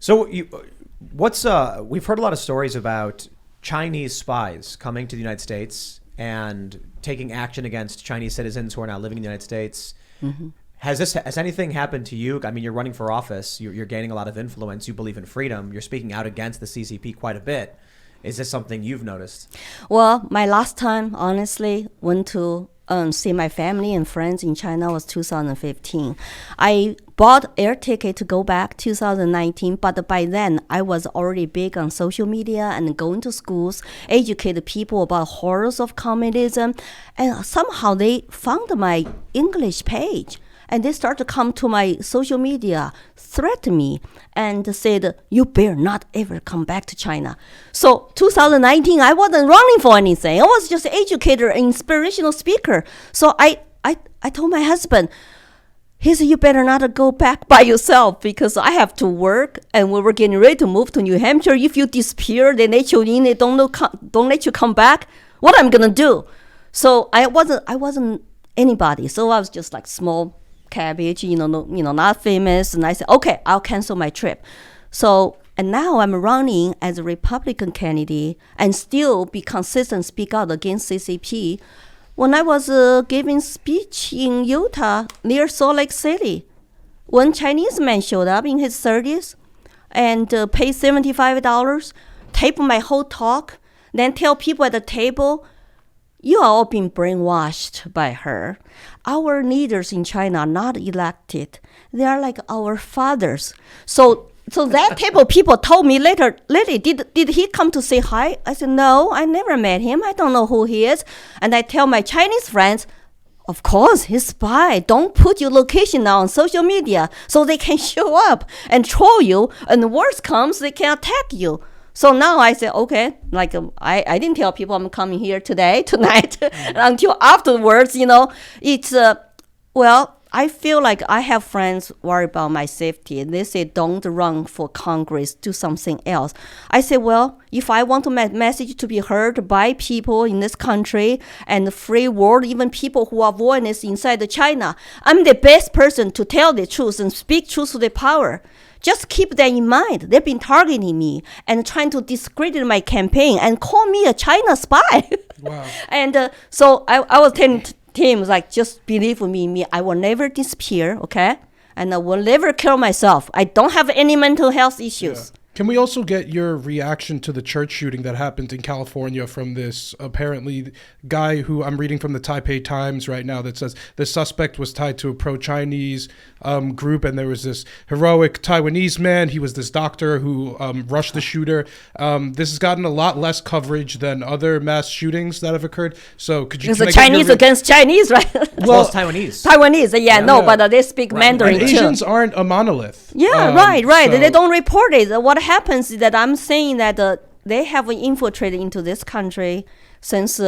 So we've heard a lot of stories about Chinese spies coming to the United States and taking action against Chinese citizens who are now living in the United States. Mm-hmm. Has anything happened to you? I mean, you're running for office. You're gaining a lot of influence. You believe in freedom. You're speaking out against the CCP quite a bit. Is this something you've noticed? Well, my last time, honestly, went to see my family and friends in China was 2015. I bought air ticket to go back 2019, but by then I was already big on social media and going to schools, educate people about horrors of communism, and somehow they found my English page. And they start to come to my social media, threaten me, and said, you better not ever come back to China. So 2019, I wasn't running for anything. I was just an educator, inspirational speaker. So I told my husband, he said, you better not go back by yourself because I have to work and we were getting ready to move to New Hampshire. If you disappear, they let you in, they don't let you come back. What I'm going to do? So I wasn't anybody. So I was just like small cabbage, not famous. And I said, okay, I'll cancel my trip. So, and now I'm running as a Republican candidate and still be consistent, speak out against CCP. When I was giving speech in Utah near Salt Lake City, one Chinese man showed up in his 30s and paid $75, taped my whole talk, then tell people at the table, you are all being brainwashed by her. Our leaders in China are not elected. They are like our fathers. So that table people told me later, Lily, did he come to say hi? I said, no, I never met him. I don't know who he is. And I tell my Chinese friends, of course, he's spy. Don't put your location now on social media so they can show up and troll you. And the worst comes, they can attack you. So now I said, okay, like I didn't tell people I'm coming here tonight, until afterwards, it's, I feel like I have friends worry about my safety. They say, don't run for Congress, do something else. I say, well, if I want my message to be heard by people in this country and the free world, even people who are voiceless inside China, I'm the best person to tell the truth and speak truth to the power. Just keep that in mind. They've been targeting me and trying to discredit my campaign and call me a China spy. Wow. And so I was telling Tim, like, just believe me, I will never disappear, okay? And I will never kill myself. I don't have any mental health issues. Yeah. Can we also get your reaction to the church shooting that happened in California from this apparently guy who I'm reading from the Taipei Times right now that says the suspect was tied to a pro-Chinese group, and there was this heroic Taiwanese man. He was this doctor who rushed the shooter. This has gotten a lot less coverage than other mass shootings that have occurred. So could you? It's the Chinese against Chinese, right? Well, it's Taiwanese. But they speak Mandarin and too. Asians aren't a monolith. Yeah, right. So they don't report it. What happens is that I'm saying that they have infiltrated into this country since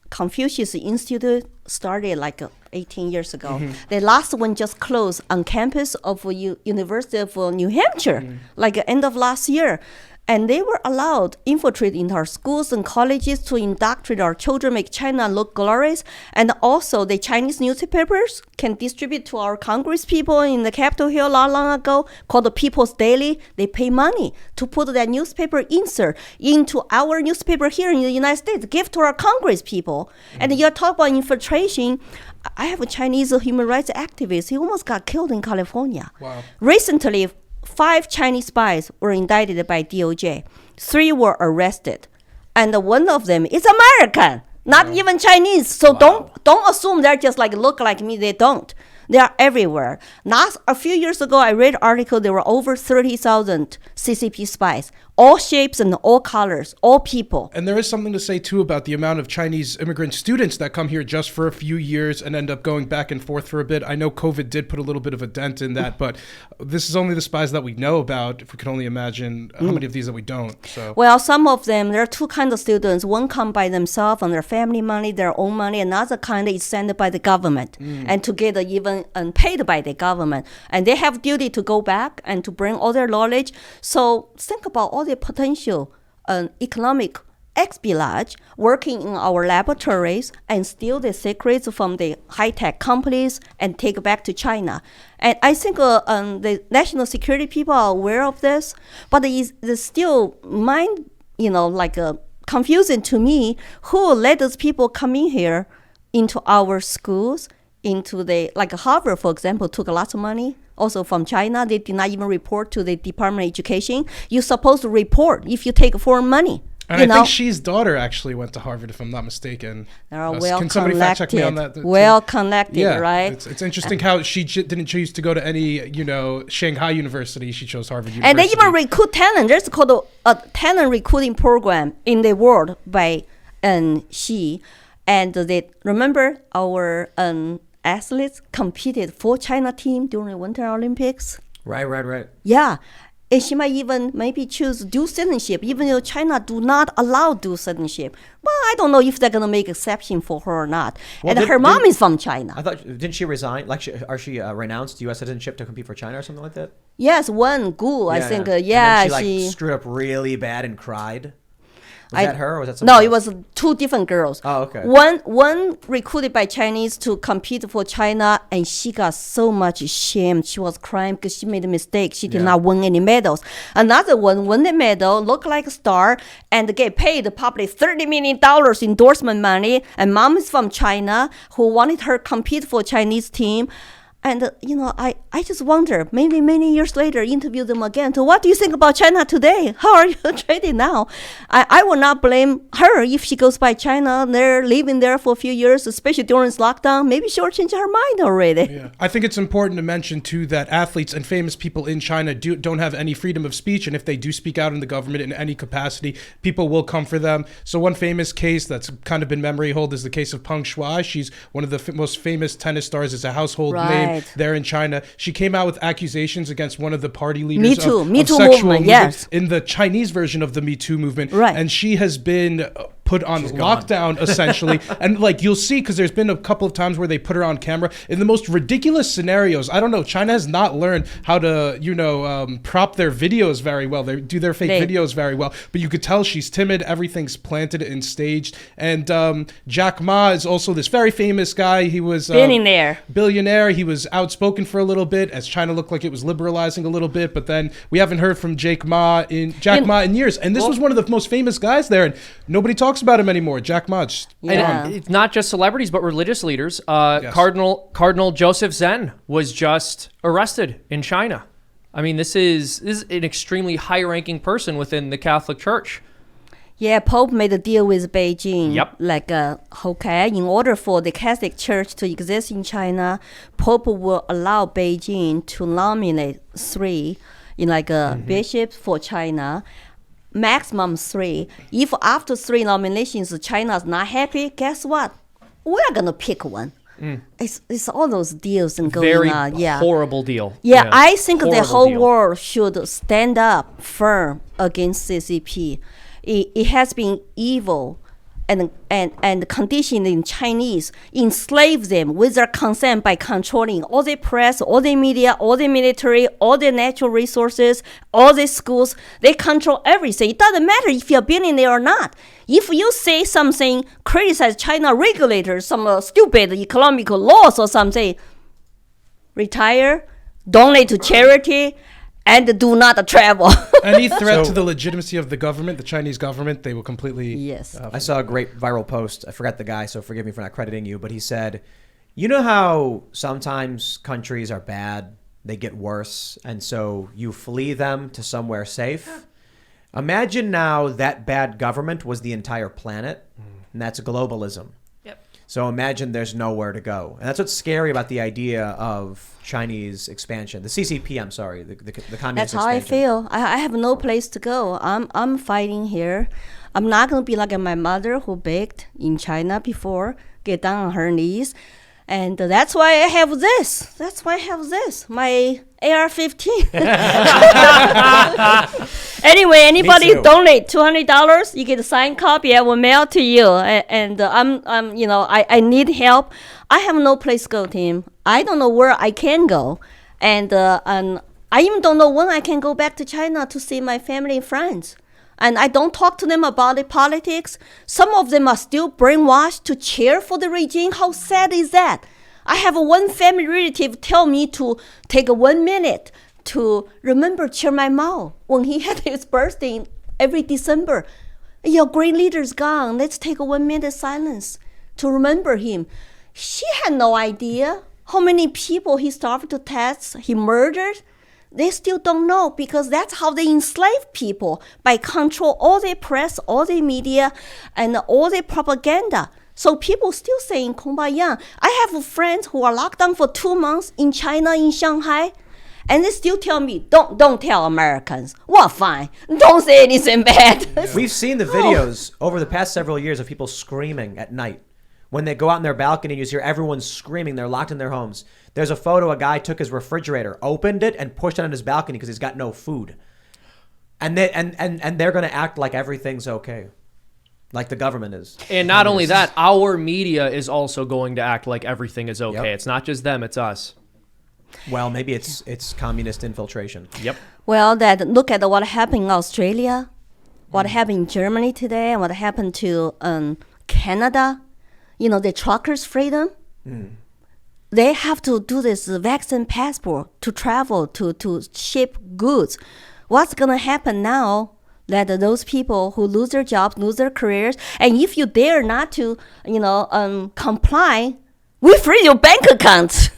Confucius Institute started like 18 years ago. Mm-hmm. The last one just closed on campus of University of New Hampshire, like end of last year. And they were allowed infiltrate into our schools and colleges to indoctrinate our children, make China look glorious. And also the Chinese newspapers can distribute to our Congress people in the Capitol Hill long ago called the People's Daily. They pay money to put that newspaper insert into our newspaper here in the United States, give to our Congress people. Mm-hmm. And you're talking about infiltration. I have a Chinese human rights activist. He almost got killed in California. Wow. Recently, 5 Chinese spies were indicted by DOJ. 3 were arrested. And one of them is American, not even Chinese. So don't assume they're just like look like me. They don't. They are everywhere. A few years ago, I read an article. There were over 30,000 CCP spies, all shapes and all colors, all people. And there is something to say, too, about the amount of Chinese immigrant students that come here just for a few years and end up going back and forth for a bit. I know COVID did put a little bit of a dent in that, but this is only the spies that we know about. If we can only imagine how many of these that we don't. So. Well, some of them, there are 2 kinds of students. One come by themselves on their family money, their own money. Another kind is sent by the government and together even paid by the government. And they have duty to go back and to bring all their knowledge. So think about all the potential economic espionage, working in our laboratories and steal the secrets from the high-tech companies and take back to China. And I think the national security people are aware of this, but it's still confusing to me who let those people come in here into our schools, into like Harvard, for example, took a lot of money. Also from China, they did not even report to the Department of Education. You're supposed to report if you take foreign money. And I think Xi's daughter actually went to Harvard, if I'm not mistaken. Can somebody fact check me on that? Well connected, right? It's interesting how she didn't choose to go to any, Shanghai University. She chose Harvard University. And they even recruit talent. There's called a talent recruiting program in the world by Xi. And they remember our athletes competed for China team during the Winter Olympics. Right. Yeah. And she might even maybe choose dual citizenship, even though China do not allow dual citizenship. Well, I don't know if they're going to make exception for her or not. Well, and her mom is from China. I thought, didn't she resign? She renounced U.S. citizenship to compete for China or something like that? Yes, one Gu, I think. And then she screwed up really bad and cried. Was that her or was that somebody else? It was two different girls. Oh, okay. One recruited by Chinese to compete for China, and she got so much shame. She was crying because she made a mistake. She did not win any medals. Another one won the medal, looked like a star, and get paid probably $30 million endorsement money. And mom is from China who wanted her compete for Chinese team. And, I just wonder, maybe many years later, interview them again. So what do you think about China today? How are you trading now? I will not blame her if she goes by China. They're living there for a few years, especially during this lockdown. Maybe she'll change her mind already. Yeah. I think it's important to mention, too, that athletes and famous people in China don't have any freedom of speech. And if they do speak out in the government in any capacity, people will come for them. So one famous case that's kind of been memory hold is the case of Peng Shuai. She's one of the most famous tennis stars. It's a household name there in China. She came out with accusations against one of the party leaders of sexual movement, yes, in the Chinese version of the Me Too movement. Right. And she has been put on lockdown, essentially. And you'll see, because there's been a couple of times where they put her on camera in the most ridiculous scenarios. I don't know. China has not learned how to, prop their videos very well. They do their fake videos very well. But you could tell she's timid. Everything's planted and staged. And Jack Ma is also this very famous guy. He was billionaire. He was outspoken for a little bit as China looked like it was liberalizing a little bit. But then we haven't heard from Jack Ma in years. And this was one of the most famous guys there. And nobody talks about him anymore. Jack Ma. And it's not just celebrities, but religious leaders. Yes. Cardinal Joseph Zen was just arrested in China. I mean, this is an extremely high-ranking person within the Catholic Church. Yeah, Pope made a deal with Beijing. Yep. In order for the Catholic Church to exist in China, Pope will allow Beijing to nominate 3 bishops for China. Maximum 3. If after 3 nominations China is not happy, guess what? We're gonna pick one. It's all those deals and going on. Very horrible deal. Yeah, I think the whole deal. world should stand up firm against CCP. It has been evil and conditioned in Chinese, enslave them with their consent by controlling all the press, all the media, all the military, all the natural resources, all the schools. They control everything. It doesn't matter if you're a billionaire or not. If you say something, criticize China regulators, some stupid economical laws or something, retire, donate to charity, and do not travel. Any threat to the legitimacy of the government, the Chinese government, they will completely... Yes. I saw a great viral post. I forgot the guy, so forgive me for not crediting you, but he said, you know how sometimes countries are bad, they get worse, and so you flee them to somewhere safe? Imagine now that bad government was the entire planet, and that's globalism. So imagine there's nowhere to go. And that's what's scary about the idea of Chinese expansion. The CCP, I'm sorry, the communist expansion. That's how I feel. I have no place to go. I'm fighting here. I'm not going to be like my mother who begged in China before, get down on her knees. And that's why I have this. My AR-15. Anyway, anybody donate $200, you get a signed copy. I will mail to you. And I need help. I have no place to go, Tim. I don't know where I can go, and I even don't know when I can go back to China to see my family and friends. and I don't talk to them about the politics. Some of them are still brainwashed to cheer for the regime. How sad is that? I have one family relative tell me to take 1 minute to remember Chairman Mao when he had his birthday every December. Your great leader's gone. Let's take 1 minute silence to remember him. She had no idea how many people he starved to death, he murdered. They still don't know because that's how they enslave people, by control all their press, all their media, and all their propaganda. So people still saying kumbaya. I have friends who are locked down for 2 months in China, in Shanghai, and they still tell me, don't tell Americans. Well, fine. Don't say anything bad. We've seen the videos over the past several years of people screaming at night. When they go out on their balcony, you hear everyone screaming. They're locked in their homes. There's a photo, a guy took his refrigerator, opened it, and pushed it on his balcony because he's got no food. And they're going to act like everything's okay, like the government is. And not only that, our media is also going to act like everything is okay. Yep. It's not just them, it's us. Well, maybe it's communist infiltration. Yep. Well, look at what happened in Australia, what happened in Germany today, and what happened to Canada. The truckers' freedom. They have to do this vaccine passport to travel, to ship goods. What's going to happen now that those people who lose their jobs, lose their careers, and if you dare not to, comply, we freeze your bank account.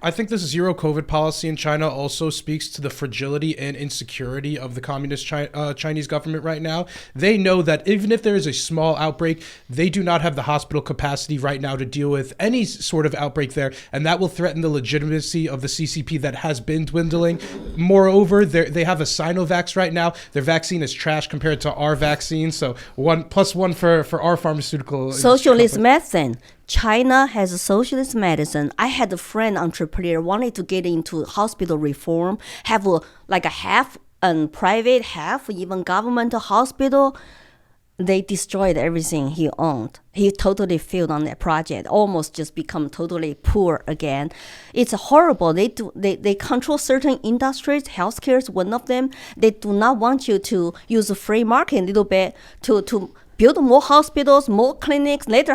I think this zero COVID policy in China also speaks to the fragility and insecurity of the communist Chinese government right now. They know that even if there is a small outbreak, they do not have the hospital capacity right now to deal with any sort of outbreak there, and that will threaten the legitimacy of the CCP that has been dwindling. Moreover, they have a Sinovac right now. Their vaccine is trash compared to our vaccine, so 1+1 for our pharmaceutical socialist company. medicine. China has a socialist medicine. I had a friend entrepreneur wanted to get into hospital reform, have a half private, half even government hospital. They destroyed everything he owned. He totally failed on that project, almost just become totally poor again. It's horrible. They control certain industries. Healthcare is one of them. They do not want you to use the free market a little bit to build more hospitals, more clinics, let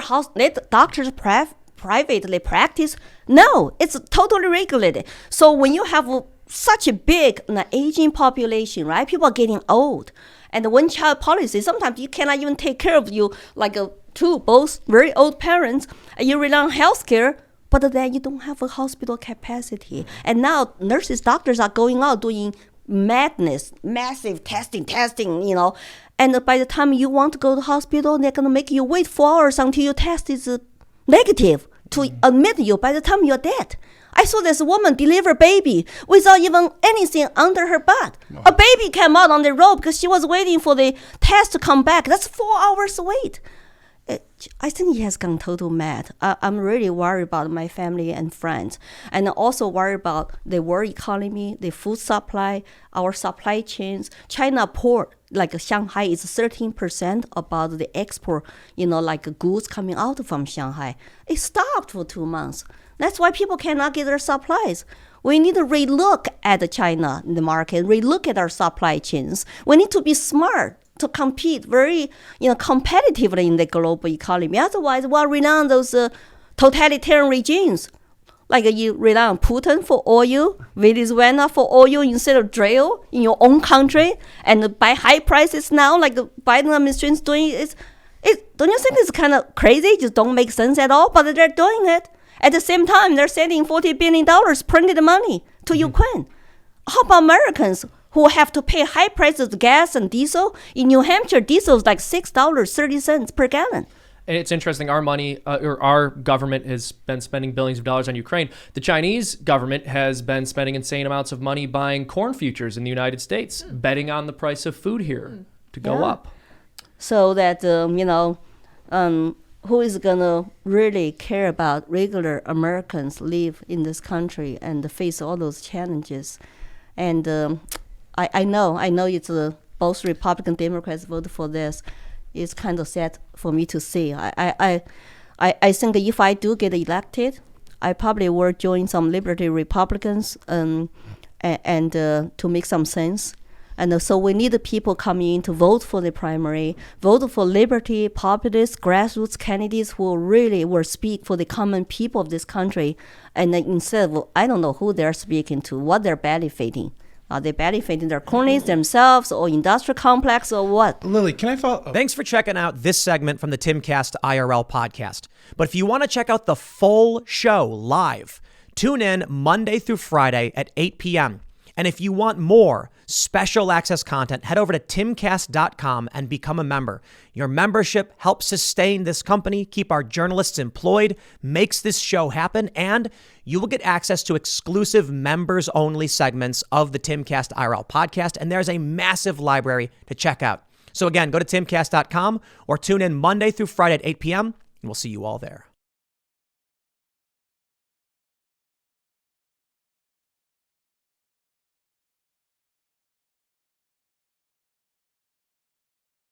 doctors privately practice. No, it's totally regulated. So when you have such a big aging population, right? People are getting old. And the one-child policy, sometimes you cannot even take care of you, both very old parents, and you rely on healthcare, but then you don't have a hospital capacity. And now nurses, doctors are going out doing massive testing, and by the time you want to go to the hospital, they're going to make you wait 4 hours until your test is negative to admit you by the time you're dead. I saw this woman deliver a baby without even anything under her butt. A baby came out on the road because she was waiting for the test to come back. That's 4 hours wait. I think he has gone total mad. I'm really worried about my family and friends, and also worried about the world economy, the food supply, our supply chains. China port, like Shanghai, is 13% about the export, goods coming out from Shanghai. It stopped for 2 months. That's why people cannot get their supplies. We need to relook at China in the market, relook at our supply chains. We need to be smart to compete very, competitively in the global economy. Otherwise, we'll rely on those totalitarian regimes. Like you rely on Putin for oil, Venezuela for oil instead of drill in your own country, and buy high prices now, like the Biden administration is doing. Don't you think it's kind of crazy? It just don't make sense at all, but they're doing it. At the same time, they're sending $40 billion printed money to Ukraine. How about Americans who have to pay high prices of gas and diesel? In New Hampshire, diesel is like $6.30 per gallon. And it's interesting, our money, or our government has been spending billions of dollars on Ukraine. The Chinese government has been spending insane amounts of money buying corn futures in the United States, betting on the price of food here to go up. So that, who is going to really care about regular Americans live in this country and face all those challenges? And I know it's both Republican Democrats voted for this. It's kind of sad for me to see. I think if I do get elected, I probably will join some liberty Republicans and to make some sense. And so we need the people coming in to vote for the primary, vote for liberty, populist, grassroots candidates who really will speak for the common people of this country. And then instead of, I don't know who they're speaking to, what they're benefiting. Are they benefiting their cronies themselves or industrial complex or what? Lily, can I follow? Thanks for checking out this segment from the Timcast IRL podcast. But if you want to check out the full show live, tune in Monday through Friday at 8 p.m. And if you want more special access content, head over to timcast.com and become a member. Your membership helps sustain this company, keep our journalists employed, makes this show happen, and you will get access to exclusive members-only segments of the Timcast IRL podcast, and there's a massive library to check out. So again, go to timcast.com or tune in Monday through Friday at 8 p.m., and we'll see you all there.